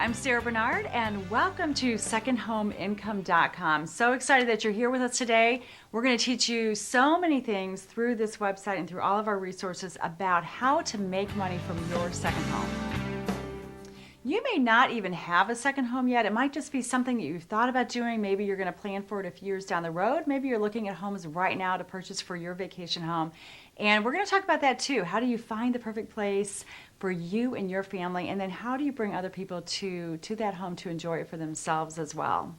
I'm Sarah Bernard, and welcome to SecondHomeIncome.com. So excited that you're here with us today. We're going to teach you so many things through this website and through all of our resources about how to make money from your second home. You may not even have a second home yet. It might just be something that you've thought about doing. Maybe you're going to plan for it a few years down the road. Maybe you're looking at homes right now to purchase for your vacation home. And we're going to talk about that too. How do you find the perfect place for you and your family? And then how do you bring other people to that home to enjoy it for themselves as well?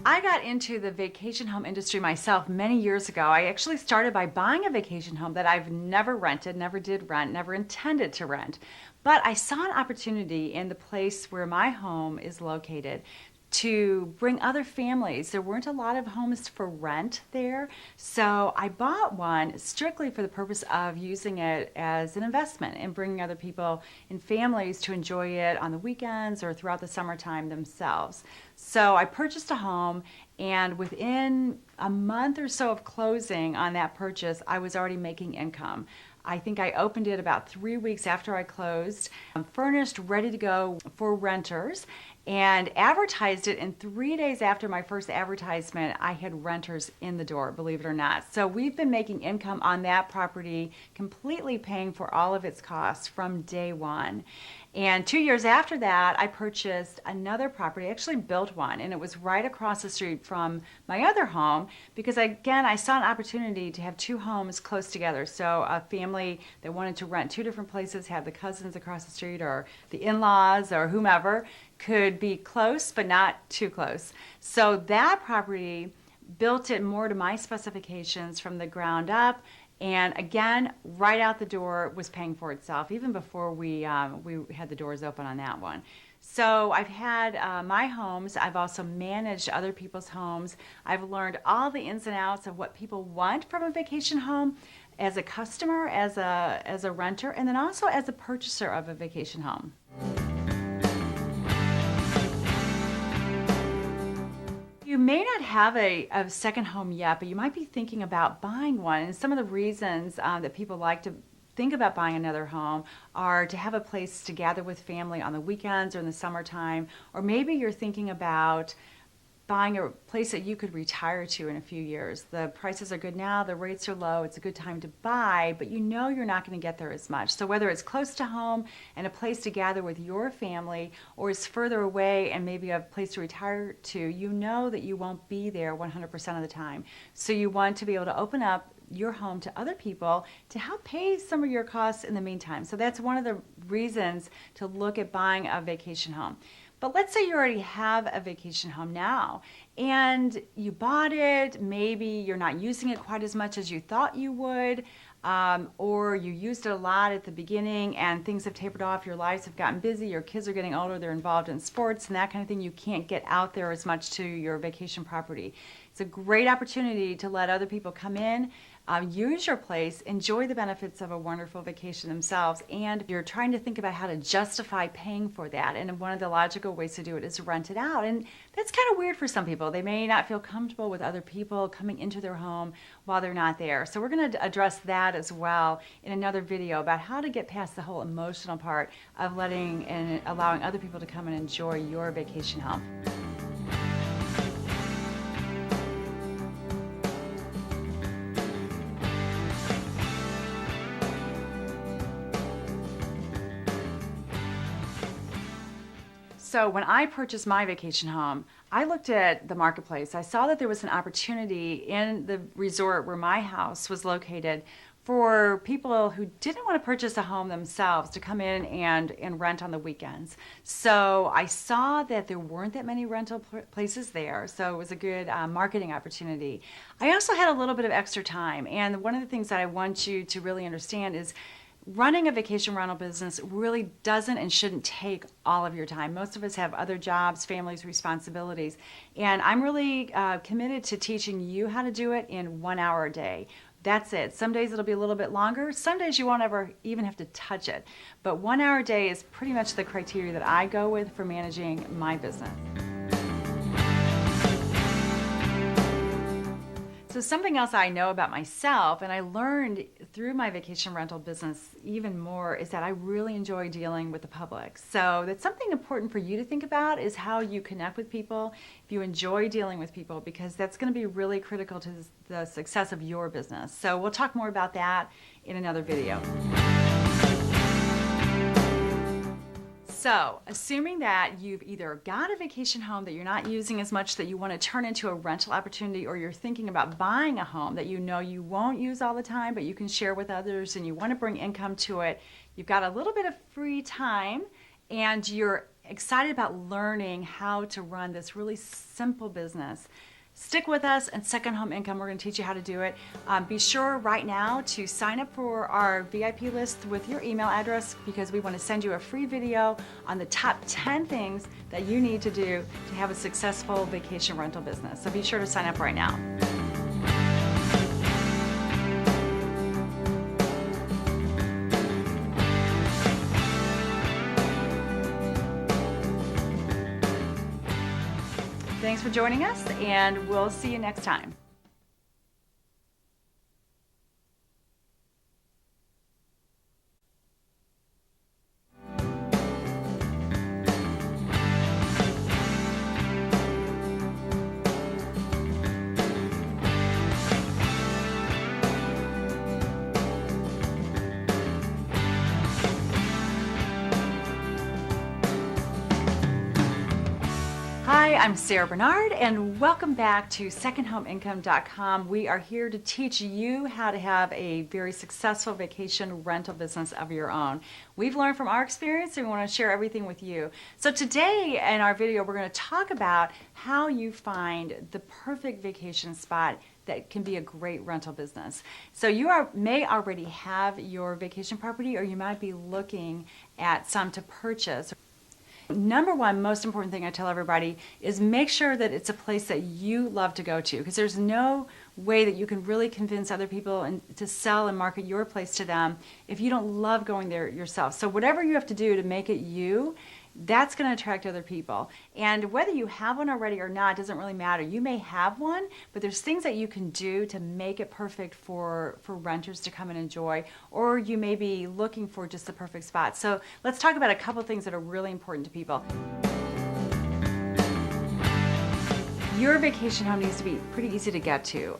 I got into the vacation home industry myself many years ago. I actually started by buying a vacation home that I've never rented, never did rent, never intended to rent. But I saw an opportunity in the place where my home is located to bring other families. There weren't a lot of homes for rent there, so I bought one strictly for the purpose of using it as an investment and bringing other people and families to enjoy it on the weekends or throughout the summertime themselves. So I purchased a home, and within a month or so of closing on that purchase, I was already making income. I think I opened it about 3 weeks after I closed, furnished, ready to go for renters, and advertised it. And 3 days after my first advertisement, I had renters in the door, believe it or not. So we've been making income on that property, completely paying for all of its costs from day one. And 2 years after that, I purchased another property, I actually built one, and it was right across the street from my other home because, again, I saw an opportunity to have two homes close together. So a family that wanted to rent two different places, have the cousins across the street or the in-laws or whomever, could be close but not too close. So that property, built it more to my specifications from the ground up, and again, right out the door, was paying for itself, even before we had the doors open on that one. So I've had my homes. I've also managed other people's homes. I've learned all the ins and outs of what people want from a vacation home as a customer, as a renter, and then also as a purchaser of a vacation home. You may not have a second home yet, but you might be thinking about buying one. And some of the reasons that people like to think about buying another home are to have a place to gather with family on the weekends or in the summertime, or maybe you're thinking about buying a place that you could retire to in a few years. The prices are good now, the rates are low, it's a good time to buy, but you know you're not going to get there as much. So whether it's close to home and a place to gather with your family, or it's further away and maybe a place to retire to, you know that you won't be there 100% of the time. So you want to be able to open up your home to other people to help pay some of your costs in the meantime. So that's one of the reasons to look at buying a vacation home. But let's say you already have a vacation home now and you bought it, maybe you're not using it quite as much as you thought you would, or you used it a lot at the beginning and things have tapered off, your lives have gotten busy, your kids are getting older, they're involved in sports and that kind of thing, you can't get out there as much to your vacation property. It's a great opportunity to let other people come in, use your place, enjoy the benefits of a wonderful vacation themselves, and you're trying to think about how to justify paying for that. And one of the logical ways to do it is to rent it out. And that's kind of weird for some people. They may not feel comfortable with other people coming into their home while they're not there. So we're going to address that as well in another video about how to get past the whole emotional part of letting and allowing other people to come and enjoy your vacation home. So when I purchased my vacation home, I looked at the marketplace. I saw that there was an opportunity in the resort where my house was located for people who didn't want to purchase a home themselves to come in and rent on the weekends. So I saw that there weren't that many rental places there, so it was a good marketing opportunity. I also had a little bit of extra time, and one of the things that I want you to really understand is running a vacation rental business really doesn't and shouldn't take all of your time. Most of us have other jobs, families, responsibilities, and I'm really committed to teaching you how to do it in 1 hour a day. That's it. Some days it'll be a little bit longer. Some days you won't ever even have to touch it. But 1 hour a day is pretty much the criteria that I go with for managing my business. So So something else I know about myself, and I learned through my vacation rental business even more, is that I really enjoy dealing with the public. So that's something important for you to think about, is how you connect with people, if you enjoy dealing with people, because that's going to be really critical to the success of your business. So we'll talk more about that in another video. So, assuming that you've either got a vacation home that you're not using as much that you want to turn into a rental opportunity, or you're thinking about buying a home that you know you won't use all the time, but you can share with others and you want to bring income to it, you've got a little bit of free time and you're excited about learning how to run this really simple business, stick with us. And Second Home Income, we're going to teach you how to do it. Be sure right now to sign up for our VIP list with your email address, because we want to send you a free video on the top 10 things that you need to do to have a successful vacation rental business. So be sure to sign up right now. Thanks for joining us, and we'll see you next time. Hi, I'm Sarah Bernard, and welcome back to SecondHomeIncome.com. We are here to teach you how to have a very successful vacation rental business of your own. We've learned from our experience, and we want to share everything with you. So today in our video, we're going to talk about how you find the perfect vacation spot that can be a great rental business. So you may already have your vacation property, or you might be looking at some to purchase. Number one, most important thing I tell everybody is make sure that it's a place that you love to go to, because there's no way that you can really convince other people and to sell and market your place to them if you don't love going there yourself. So whatever you have to do to make it you, that's going to attract other people. And whether you have one already or not doesn't really matter. You may have one, but there's things that you can do to make it perfect for renters to come and enjoy, or you may be looking for just the perfect spot. So let's talk about a couple things that are really important to people. Your vacation home needs to be pretty easy to get to.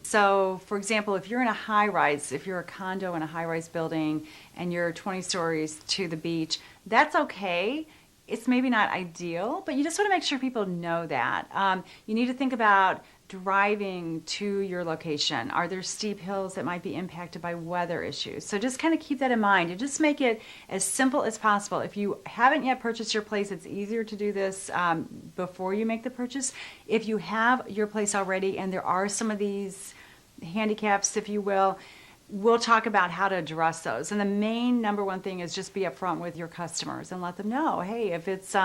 So, for example, if you're in a high-rise, if you're a condo in a high-rise building and you're 20 stories to the beach, that's okay. It's maybe not ideal, but you just want to make sure people know that. You need to think about driving to your location. Are there steep hills that might be impacted by weather issues? So just kind of keep that in mind and just make it as simple as possible. If you haven't yet purchased your place, it's easier to do this before you make the purchase. If you have your place already and there are some of these handicaps, if you will, we'll talk about how to address those. And the main number one thing is just be upfront with your customers and let them know, hey, if it's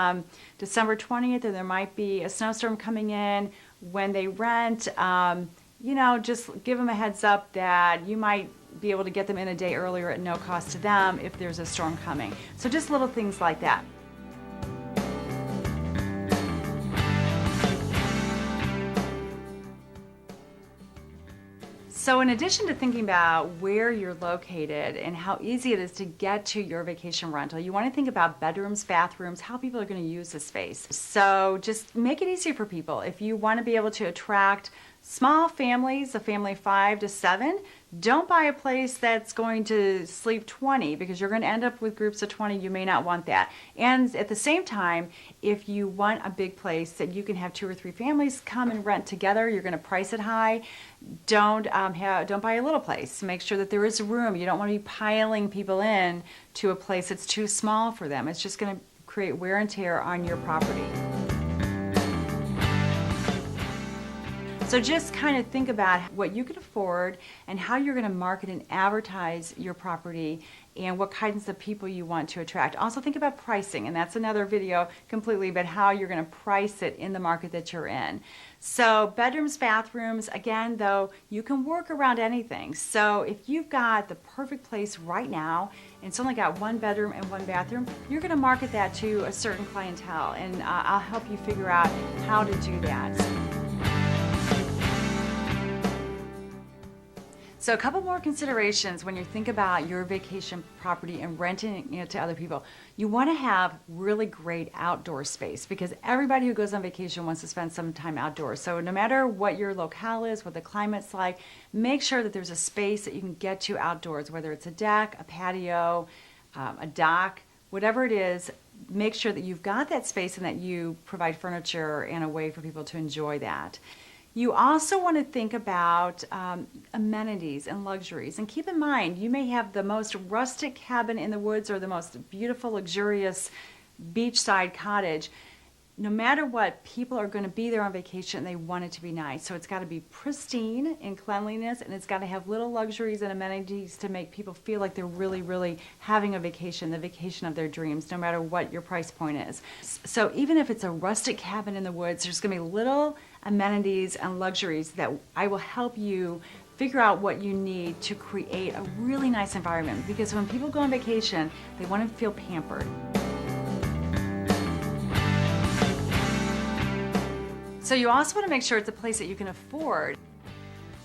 December 20th and there might be a snowstorm coming in when they rent, just give them a heads up that you might be able to get them in a day earlier at no cost to them if there's a storm coming. So just little things like that. So in addition to thinking about where you're located and how easy it is to get to your vacation rental, you want to think about bedrooms, bathrooms, how people are going to use the space. So just make it easier for people. If you want to be able to attract small families, a family 5 to 7, don't buy a place that's going to sleep 20, because you're going to end up with groups of 20. You may not want that. And at the same time, if you want a big place that you can have 2 or 3 families come and rent together, you're going to price it high. Don't buy a little place. Make sure that there is room. You don't want to be piling people in to a place that's too small for them. It's just going to create wear and tear on your property. So just kind of think about what you can afford and how you're going to market and advertise your property and what kinds of people you want to attract. Also think about pricing, and that's another video completely about how you're going to price it in the market that you're in. So bedrooms, bathrooms, again, though, you can work around anything. So if you've got the perfect place right now and it's only got 1 bedroom and 1 bathroom, you're going to market that to a certain clientele, and I'll help you figure out how to do that. So a couple more considerations when you think about your vacation property and renting it to other people. You want to have really great outdoor space because everybody who goes on vacation wants to spend some time outdoors. So no matter what your locale is, what the climate's like, make sure that there's a space that you can get to outdoors, whether it's a deck, a patio, a dock, whatever it is. Make sure that you've got that space and that you provide furniture and a way for people to enjoy that. You also want to think about amenities and luxuries. And keep in mind, you may have the most rustic cabin in the woods or the most beautiful, luxurious beachside cottage. No matter what, people are going to be there on vacation and they want it to be nice. So it's got to be pristine in cleanliness, and it's got to have little luxuries and amenities to make people feel like they're really, really having a vacation, the vacation of their dreams, no matter what your price point is. So even if it's a rustic cabin in the woods, there's going to be little amenities and luxuries that I will help you figure out what you need to create a really nice environment. Because when people go on vacation, they want to feel pampered. So you also want to make sure it's a place that you can afford.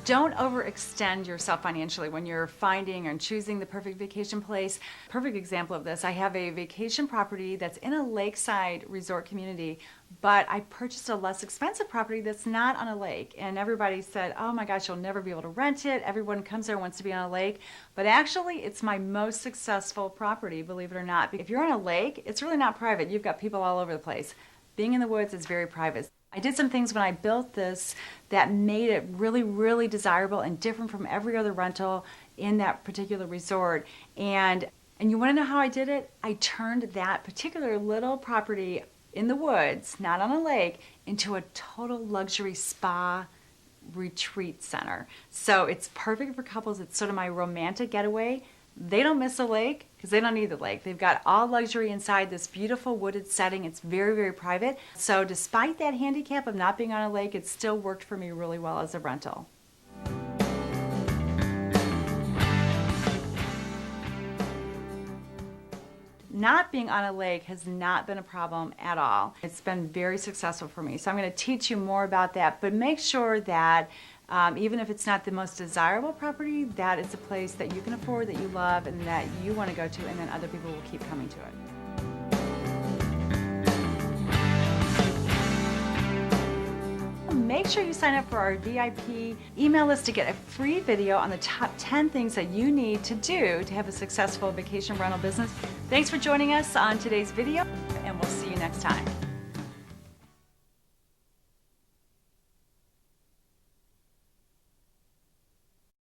Don't overextend yourself financially when you're finding and choosing the perfect vacation place. Perfect example of this, I have a vacation property that's in a lakeside resort community, but I purchased a less expensive property that's not on a lake. And everybody said, oh my gosh, you'll never be able to rent it. Everyone comes there and wants to be on a lake. But actually, it's my most successful property, believe it or not. If you're on a lake, it's really not private. You've got people all over the place. Being in the woods is very private. I did some things when I built this that made it really, really desirable and different from every other rental in that particular resort. And you want to know how I did it? I turned that particular little property in the woods, not on a lake, into a total luxury spa retreat center. So it's perfect for couples. It's sort of my romantic getaway. They don't miss a lake because they don't need the lake. They've got all luxury inside this beautiful wooded setting. It's very, very private. So despite that handicap of not being on a lake, it still worked for me really well as a rental. Not being on a lake has not been a problem at all. It's been very successful for me. So I'm going to teach you more about that, but make sure that even if it's not the most desirable property, that is a place that you can afford, that you love, and that you want to go to, and then other people will keep coming to it. Make sure you sign up for our VIP email list to get a free video on the top 10 things that you need to do to have a successful vacation rental business. Thanks for joining us on today's video, and we'll see you next time.